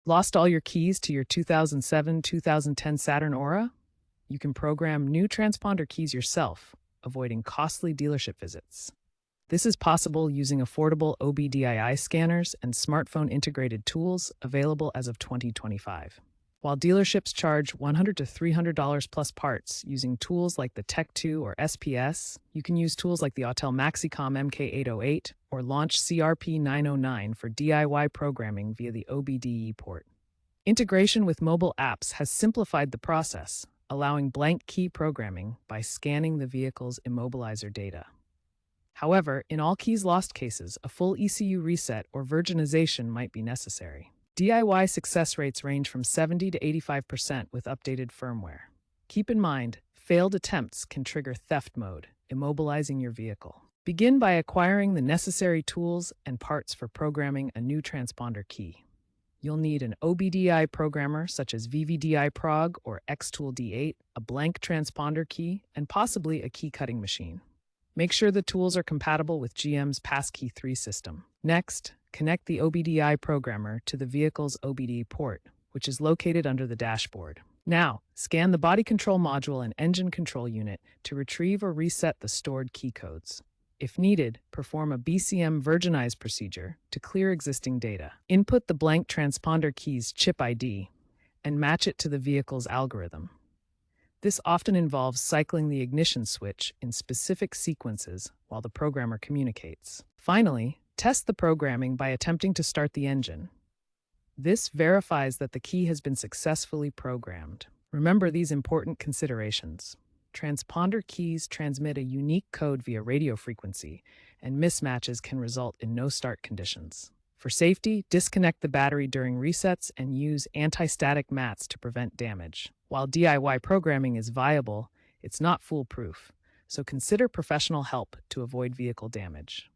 Lost all your keys to your 2007-2010 Saturn Aura? You can program new transponder keys yourself, avoiding costly dealership visits. This is possible using affordable OBDII scanners and smartphone integrated tools available as of 2025. While dealerships charge $100 to $300 plus parts using tools like the Tech2 or SPS, you can use tools like the Autel Maxicom MK808 or Launch CRP909 for DIY programming via the OBDE port. Integration with mobile apps has simplified the process, allowing blank key programming by scanning the vehicle's immobilizer data. However, in all keys lost cases, a full ECU reset or virginization might be necessary. DIY success rates range from 70 to 85% with updated firmware. Keep in mind, failed attempts can trigger theft mode, immobilizing your vehicle. Begin by acquiring the necessary tools and parts for programming a new transponder key. You'll need an OBDI programmer such as VVDI Prog or Xtool D8, a blank transponder key, and possibly a key cutting machine. Make sure the tools are compatible with GM's Passkey 3 system. Next, connect the OBDI programmer to the vehicle's OBD port, which is located under the dashboard. Now, scan the body control module and engine control unit to retrieve or reset the stored key codes. If needed, perform a BCM virginize procedure to clear existing data. Input the blank transponder key's chip ID and match it to the vehicle's algorithm. This often involves cycling the ignition switch in specific sequences while the programmer communicates. Finally, test the programming by attempting to start the engine. This verifies that the key has been successfully programmed. Remember these important considerations. Transponder keys transmit a unique code via radio frequency, and mismatches can result in no start conditions. For safety, disconnect the battery during resets and use anti-static mats to prevent damage. While DIY programming is viable, it's not foolproof, so consider professional help to avoid vehicle damage.